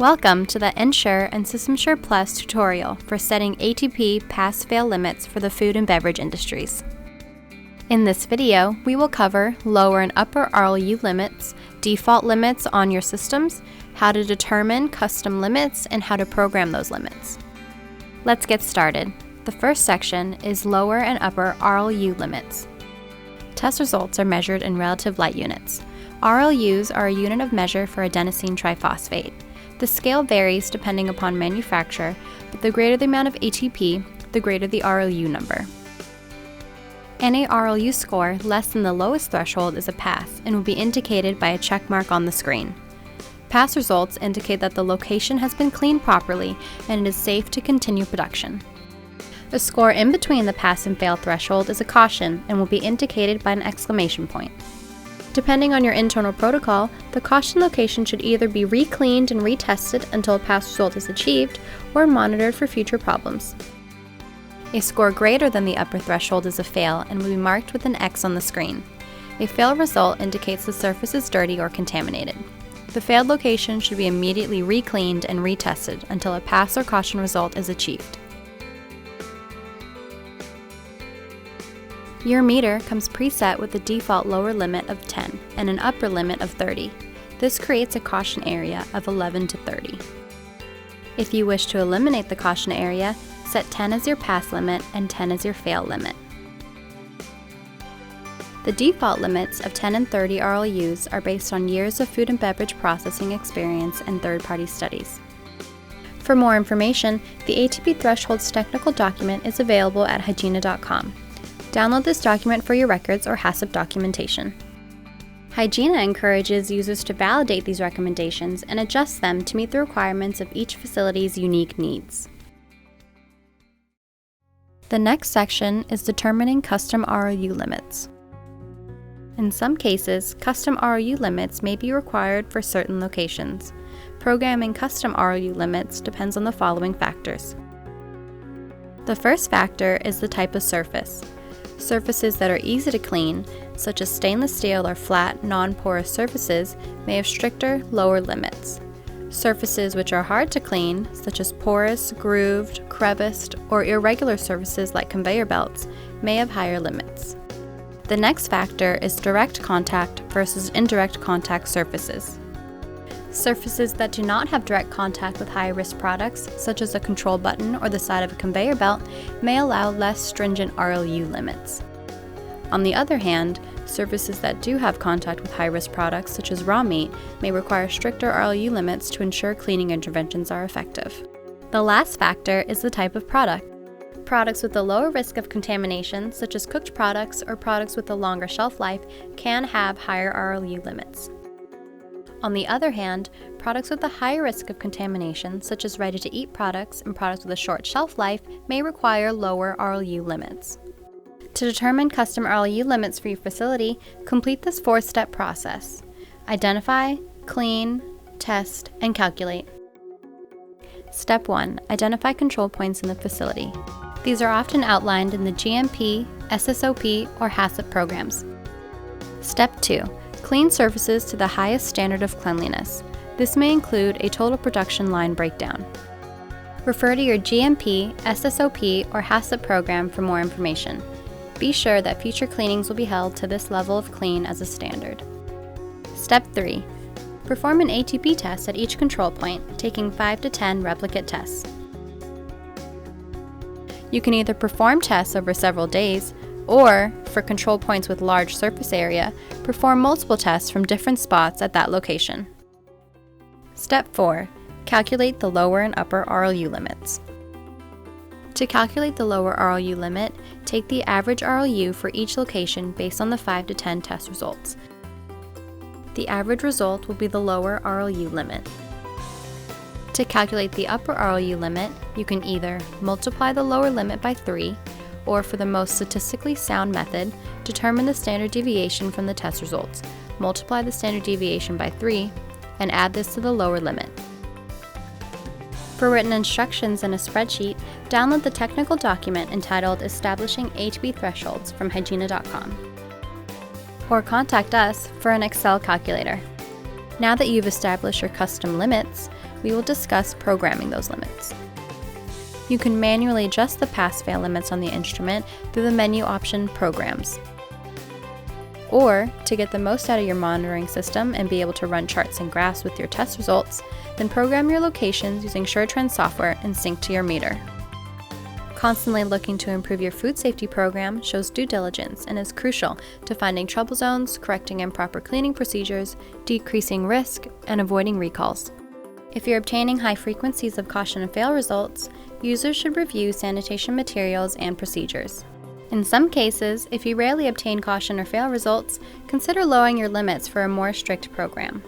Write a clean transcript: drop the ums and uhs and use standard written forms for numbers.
Welcome to the Ensure and SystemSure Plus tutorial for setting ATP pass-fail limits for the food and beverage industries. In this video, we will cover lower and upper RLU limits, default limits on your systems, how to determine custom limits, and how to program those limits. Let's get started. The first section is lower and upper RLU limits. Test results are measured in relative light units. RLUs are a unit of measure for adenosine triphosphate. The scale varies depending upon manufacturer, but the greater the amount of ATP, the greater the RLU number. Any RLU score less than the lowest threshold is a pass and will be indicated by a check mark on the screen. Pass results indicate that the location has been cleaned properly and it is safe to continue production. A score in between the pass and fail threshold is a caution and will be indicated by an exclamation point. Depending on your internal protocol, the caution location should either be re-cleaned and retested until a pass result is achieved, or monitored for future problems. A score greater than the upper threshold is a fail and will be marked with an X on the screen. A fail result indicates the surface is dirty or contaminated. The failed location should be immediately re-cleaned and retested until a pass or caution result is achieved. Your meter comes preset with a default lower limit of 10 and an upper limit of 30. This creates a caution area of 11 to 30. If you wish to eliminate the caution area, set 10 as your pass limit and 10 as your fail limit. The default limits of 10 and 30 RLUs are based on years of food and beverage processing experience and third-party studies. For more information, the ATP Thresholds technical document is available at hygiena.com. Download this document for your records or HACCP documentation. Hygiena encourages users to validate these recommendations and adjust them to meet the requirements of each facility's unique needs. The next section is determining custom RLU limits. In some cases, custom RLU limits may be required for certain locations. Programming custom RLU limits depends on the following factors. The first factor is the type of surface. Surfaces that are easy to clean, such as stainless steel or flat, non-porous surfaces, may have stricter, lower limits. Surfaces which are hard to clean, such as porous, grooved, creviced, or irregular surfaces like conveyor belts, may have higher limits. The next factor is direct contact versus indirect contact surfaces. Surfaces that do not have direct contact with high-risk products, such as a control button or the side of a conveyor belt, may allow less stringent RLU limits. On the other hand, surfaces that do have contact with high-risk products, such as raw meat, may require stricter RLU limits to ensure cleaning interventions are effective. The last factor is the type of product. Products with a lower risk of contamination, such as cooked products or products with a longer shelf life, can have higher RLU limits. On the other hand, products with a higher risk of contamination, such as ready-to-eat products and products with a short shelf life, may require lower RLU limits. To determine custom RLU limits for your facility, complete this 4-step process. Identify, clean, test, and calculate. Step 1. Identify control points in the facility. These are often outlined in the GMP, SSOP, or HACCP programs. Step 2. Clean surfaces to the highest standard of cleanliness. This may include a total production line breakdown. Refer to your GMP, SSOP, or HACCP program for more information. Be sure that future cleanings will be held to this level of clean as a standard. Step 3. Perform an ATP test at each control point, taking 5 to 10 replicate tests. You can either perform tests over several days, or, for control points with large surface area, perform multiple tests from different spots at that location. Step 4. Calculate the lower and upper RLU limits. To calculate the lower RLU limit, take the average RLU for each location based on the 5 to 10 test results. The average result will be the lower RLU limit. To calculate the upper RLU limit, you can either multiply the lower limit by 3, or for the most statistically sound method, determine the standard deviation from the test results, multiply the standard deviation by 3, and add this to the lower limit. For written instructions in a spreadsheet, download the technical document entitled Establishing ATP Thresholds from hygiena.com. Or contact us for an Excel calculator. Now that you've established your custom limits, we will discuss programming those limits. You can manually adjust the pass-fail limits on the instrument through the menu option Programs. Or, to get the most out of your monitoring system and be able to run charts and graphs with your test results, then program your locations using SureTrend software and sync to your meter. Constantly looking to improve your food safety program shows due diligence and is crucial to finding trouble zones, correcting improper cleaning procedures, decreasing risk, and avoiding recalls. If you're obtaining high frequencies of caution and fail results, users should review sanitation materials and procedures. In some cases, if you rarely obtain caution or fail results, consider lowering your limits for a more strict program.